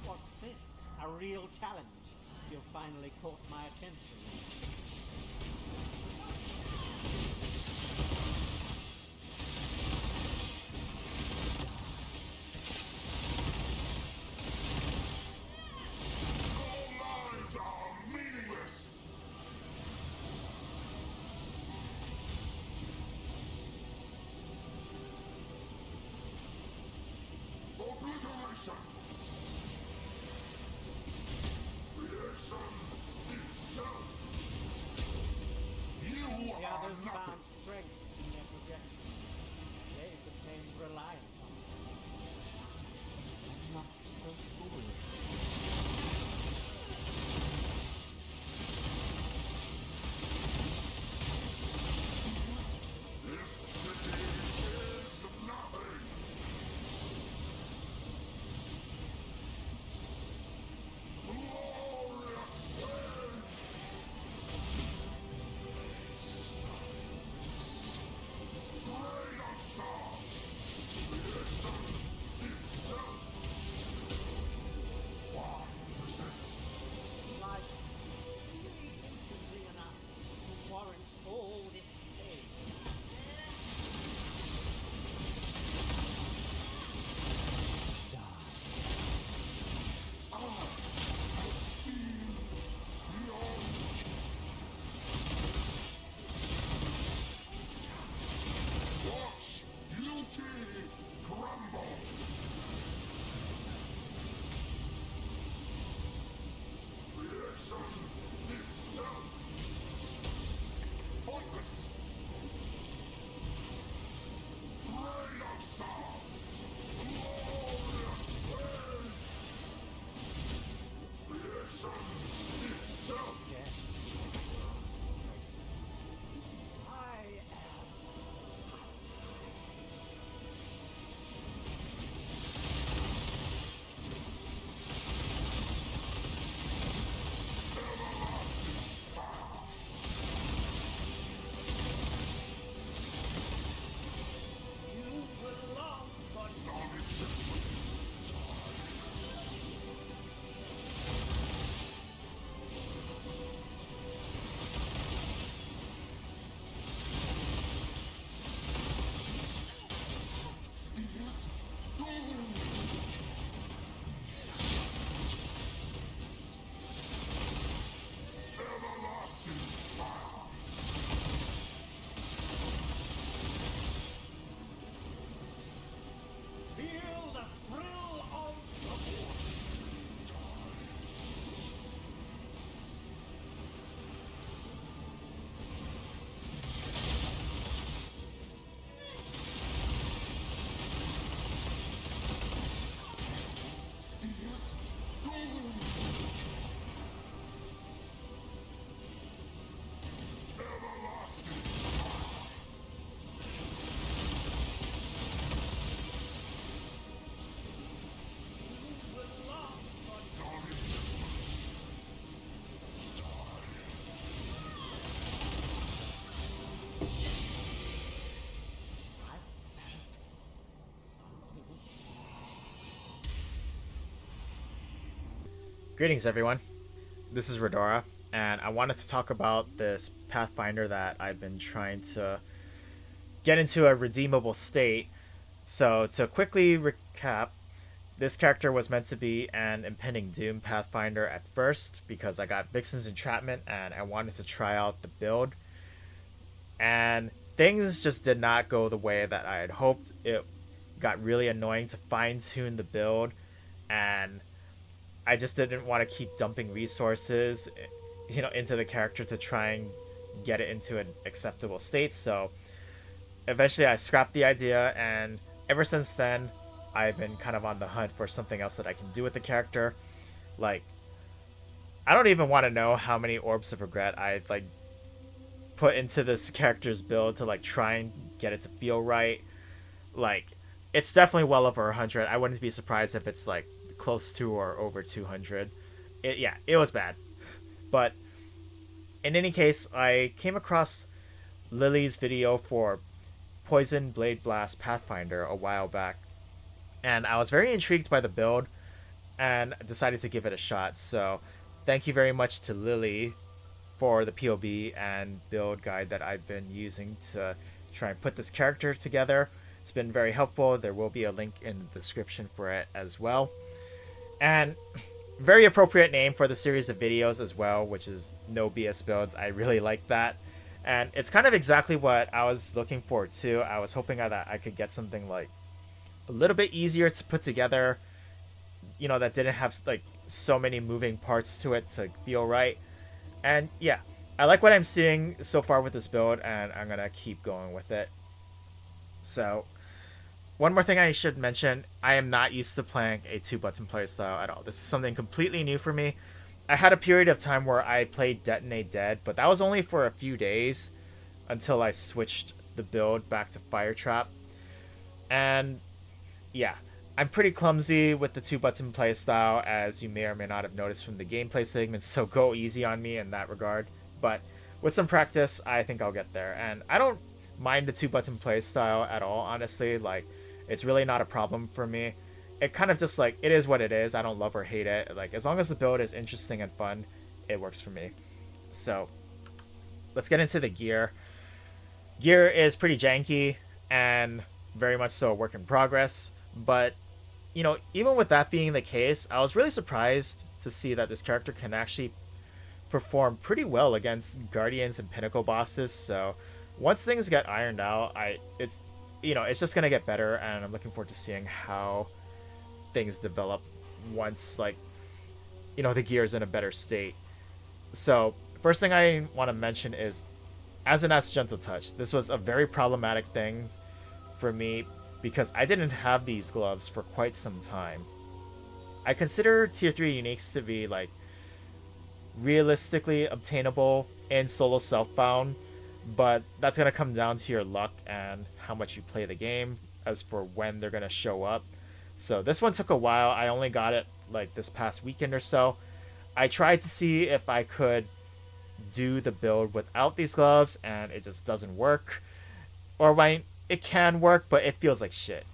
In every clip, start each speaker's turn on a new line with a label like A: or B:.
A: What's this? A real challenge? You've finally caught my attention.
B: All lives are meaningless! Obliteration! Creation itself! You
A: The
B: are
A: others
B: nothing!
A: found strength in their projection. They became reliant on it. Not so foolish.
B: This city is nothing! Glorious waves! Rain of stars! Creation itself! Why resist?
A: Life interesting enough to warrant all this pain.
B: See beyond. Watch beauty crumble. Creation itself. Pointless. Rain of stars. Glorious waves. Creation itself.
A: Yes. I am.
B: Everlasting fire.
A: You belong for
B: Non-existence. Is doomed. Everlasting fire.
A: feel the thrill of the force.
B: Is doomed. Everlasting fire.
A: You belong for
B: Non-existence.
A: I felt something.
C: Greetings, everyone. This is Redora, and I wanted to talk about this Pathfinder that I've been trying to get into a redeemable state. So, to quickly recap, this character was meant to be an Impending Doom Pathfinder at first because I got Vixens Entrapment and I wanted to try out the build. And things just did not go the way that I had hoped. It got really annoying to fine-tune the build, and I just didn't want to keep dumping resources, into the character to try and get it into an acceptable state. So eventually I scrapped the idea, and ever since then I've been kind of on the hunt for something else that I can do with the character. Like, I don't even want to know how many orbs of regret I put into this character's build to try and get it to feel right. It's definitely well over 100. I wouldn't be surprised if it's close to or over 200. It was bad. But in any case, I came across Lily's video for Poison Blade Blast Pathfinder a while back, and I was very intrigued by the build and decided to give it a shot. So thank you very much to Lily for the POV and build guide that I've been using to try and put this character together. It's been very helpful. There will be a link in the description for it as well. And very appropriate name for the series of videos as well, which is No BS Builds. I really like that. And it's kind of exactly what I was looking for too. I was hoping that I could get something a little bit easier to put together, that didn't have so many moving parts to it to feel right. And yeah, I like what I'm seeing so far with this build, and I'm gonna keep going with it. So one more thing I should mention, I am not used to playing a 2-button playstyle at all. This is something completely new for me. I had a period of time where I played Detonate Dead, but that was only for a few days until I switched the build back to Fire Trap. And yeah, I'm pretty clumsy with the 2-button playstyle, as you may or may not have noticed from the gameplay segments, so go easy on me in that regard. But with some practice, I think I'll get there. And I don't mind the 2-button playstyle at all, honestly. It's really not a problem for me. It kind of just it is what it is. I don't love or hate it. As long as the build is interesting and fun, it works for me. So let's get into the gear. Gear is pretty janky and very much so a work in progress, but even with that being the case, I was really surprised to see that this character can actually perform pretty well against Guardians and Pinnacle bosses. So once things get ironed out, it's just gonna get better, and I'm looking forward to seeing how things develop once the gear's in a better state. So first thing I want to mention is Asenath's Gentle Touch. This was a very problematic thing for me because I didn't have these gloves for quite some time. I consider tier 3 uniques to be realistically obtainable in solo self-found, but that's going to come down to your luck and how much you play the game as for when they're going to show up. So this one took a while. I only got it this past weekend or so. I tried to see if I could do the build without these gloves, and it just doesn't work. Or it can work, but it feels like shit.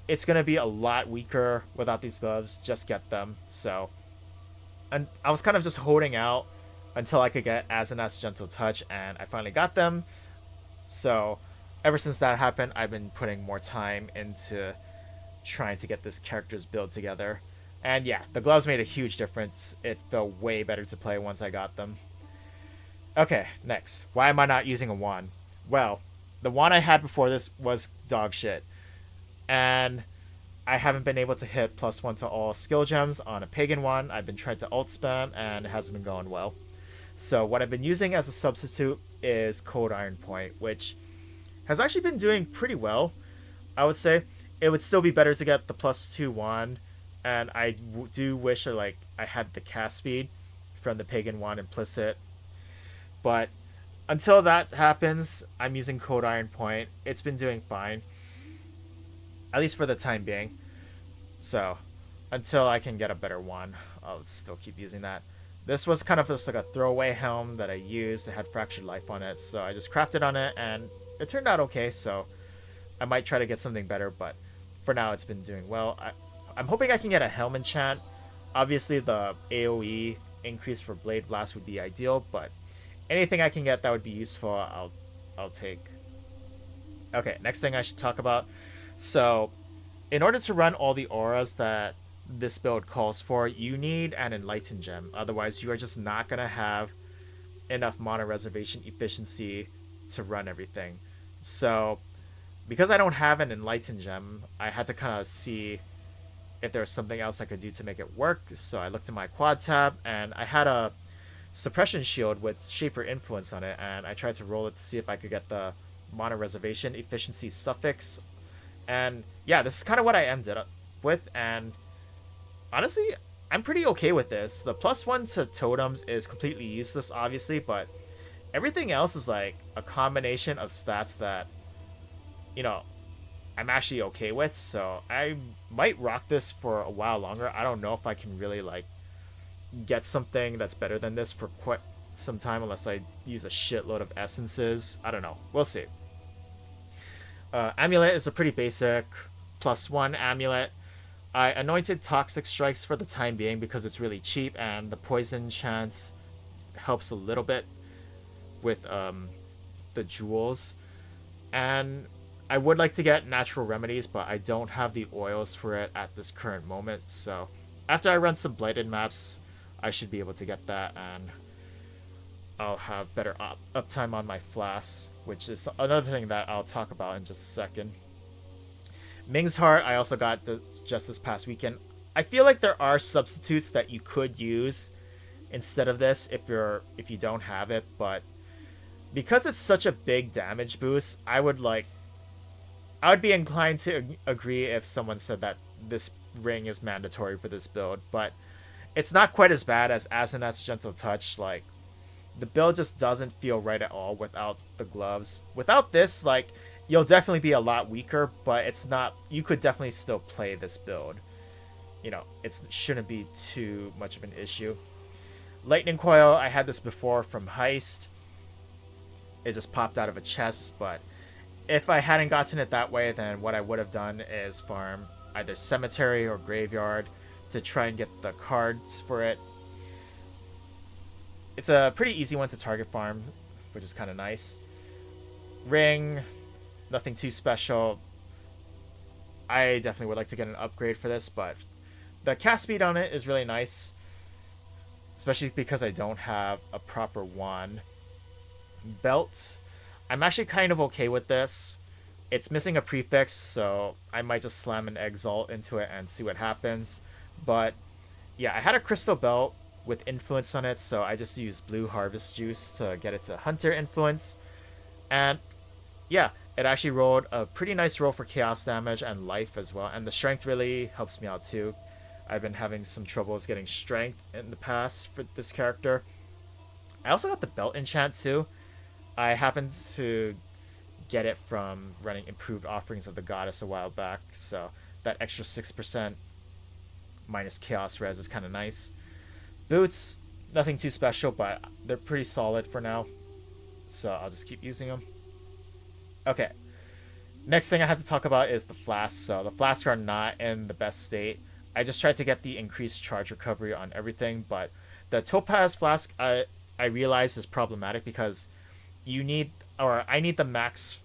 C: It's gonna be a lot weaker without these gloves. Just get them. So, and I was kind of just holding out until I could get Asenath's Gentle Touch, and I finally got them. So ever since that happened, I've been putting more time into trying to get this character's build together. And yeah, the gloves made a huge difference. It felt way better to play once I got them. Okay, next. Why am I not using a wand? Well, the wand I had before this was dog shit. And I haven't been able to hit +1 to all skill gems on a pagan wand. I've been trying to ult spam, and it hasn't been going well. So what I've been using as a substitute is Cold Iron Point, which has actually been doing pretty well, I would say. It would still be better to get the +2 wand, and I do wish I had the cast speed from the pagan wand implicit. But until that happens, I'm using Cold Iron Point. It's been doing fine, at least for the time being. So until I can get a better wand, I'll still keep using that. This was kind of just a throwaway helm that I used. It had Fractured Life on it, so I just crafted on it, and it turned out okay. So I might try to get something better, but for now it's been doing well. I'm hoping I can get a helm enchant. Obviously the AoE increase for Blade Blast would be ideal, but anything I can get that would be useful, I'll take. Okay, next thing I should talk about. So in order to run all the auras that this build calls for, you need an Enlightened Gem. Otherwise, you are just not going to have enough mana reservation efficiency to run everything. So, because I don't have an Enlightened Gem, I had to kind of see if there was something else I could do to make it work. So I looked in my quad tab, and I had a suppression shield with Shaper Influence on it, and I tried to roll it to see if I could get the mana reservation efficiency suffix. And yeah, this is kind of what I ended up with, and honestly, I'm pretty okay with this. The +1 to totems is completely useless, obviously, but everything else is like a combination of stats that, you know, I'm actually okay with. So I might rock this for a while longer. I don't know if I can really like get something that's better than this for quite some time unless I use a shitload of essences. I don't know. We'll see. Amulet is a pretty basic +1 amulet. I anointed Toxic Strikes for the time being because it's really cheap, and the poison chance helps a little bit with the jewels. And I would like to get Natural Remedies, but I don't have the oils for it at this current moment. So after I run some Blighted maps, I should be able to get that, and I'll have better uptime on my flasks, which is another thing that I'll talk about in just a second. Ming's Heart, I also got just this past weekend. I feel like there are substitutes that you could use instead of this if you don't have it, but because it's such a big damage boost, I would be inclined to agree if someone said that this ring is mandatory for this build, but it's not quite as bad as Asenath's Gentle Touch. Like, the build just doesn't feel right at all without the gloves. Without this, like, you'll definitely be a lot weaker, but it's not, you could definitely still play this build. You know, it shouldn't be too much of an issue. Lightning Coil, I had this before from Heist. It just popped out of a chest, but if I hadn't gotten it that way, then what I would have done is farm either Cemetery or Graveyard to try and get the cards for it. It's a pretty easy one to target farm, which is kind of nice. Ring, nothing too special. I definitely would like to get an upgrade for this, but the cast speed on it is really nice, especially because I don't have a proper wand. Belt, I'm actually kind of okay with this. It's missing a prefix, so I might just slam an Exile into it and see what happens. But yeah, I had a crystal belt with influence on it, so I just used blue harvest juice to get it to Hunter influence. And yeah, it actually rolled a pretty nice roll for chaos damage and life as well, and the strength really helps me out too. I've been having some troubles getting strength in the past for this character. I also got the belt enchant too. I happened to get it from running Improved Offerings of the Goddess a while back, so that extra 6% minus chaos res is kind of nice. Boots, nothing too special, but they're pretty solid for now, so I'll just keep using them. Okay, next thing I have to talk about is the flasks. So the flasks are not in the best state. I just tried to get the increased charge recovery on everything, but the Topaz flask I realize is problematic because I need the max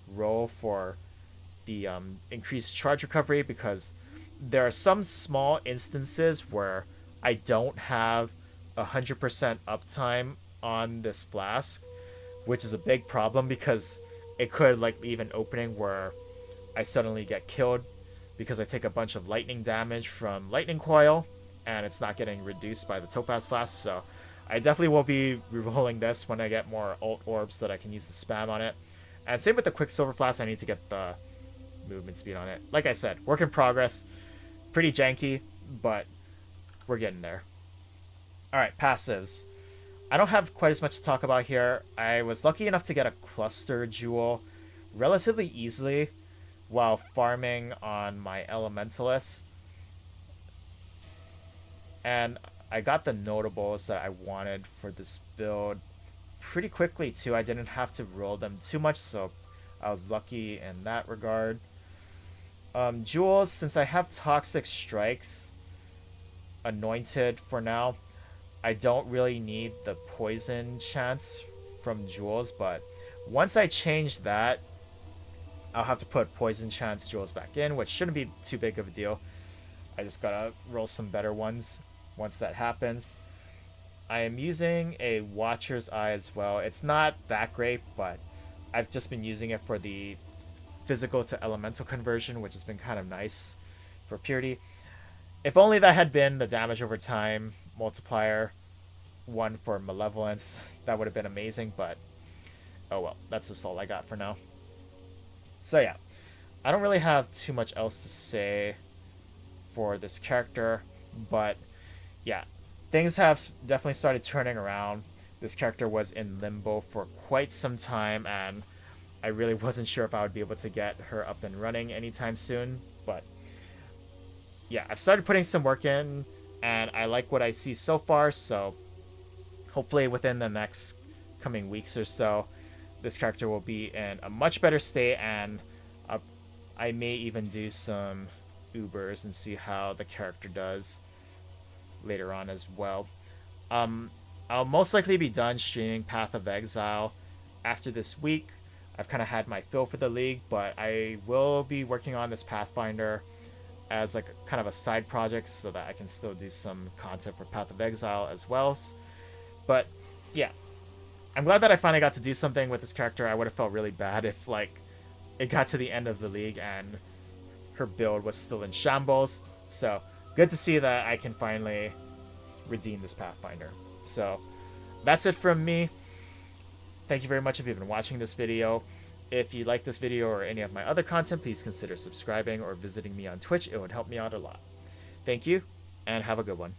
C: roll for the increased charge recovery, because there are some small instances where I don't have 100% uptime on this flask, which is a big problem because it could like leave an opening where I suddenly get killed because I take a bunch of lightning damage from Lightning Coil and it's not getting reduced by the Topaz Flask. So I definitely will be rerolling this when I get more ult orbs that I can use to spam on it. And same with the Quicksilver Flask, I need to get the movement speed on it. Like I said, work in progress. Pretty janky, but we're getting there. Alright, passives. I don't have quite as much to talk about here. I was lucky enough to get a Cluster Jewel relatively easily while farming on my Elementalist. And I got the notables that I wanted for this build pretty quickly too. I didn't have to roll them too much, so I was lucky in that regard. Jewels, since I have Toxic Strikes anointed for now, I don't really need the poison chance from Jewels, but once I change that, I'll have to put Poison Chance jewels back in, which shouldn't be too big of a deal. I just gotta roll some better ones once that happens. I am using a Watcher's Eye as well. It's not that great, but I've just been using it for the physical to elemental conversion, which has been kind of nice for purity. If only that had been the damage over time multiplier one for malevolence, that would have been amazing, but oh well, that's just all I got for now. So yeah, I don't really have too much else to say for this character, but yeah, things have definitely started turning around. This character was in limbo for quite some time, and I really wasn't sure if I would be able to get her up and running anytime soon, but yeah, I've started putting some work in, and I like what I see so far, so hopefully within the next coming weeks or so, this character will be in a much better state, and I may even do some Ubers and see how the character does later on as well. I'll most likely be done streaming Path of Exile after this week. I've kind of had my fill for the league, but I will be working on this Pathfinder as like kind of a side project so that I can still do some content for Path of Exile as well. But yeah, I'm glad that I finally got to do something with this character. I would have felt really bad if like it got to the end of the league and her build was still in shambles. So good to see that I can finally redeem this Pathfinder. So that's it from me. Thank you very much if you've been watching this video. If you like this video or any of my other content, please consider subscribing or visiting me on Twitch. It would help me out a lot. Thank you, and have a good one.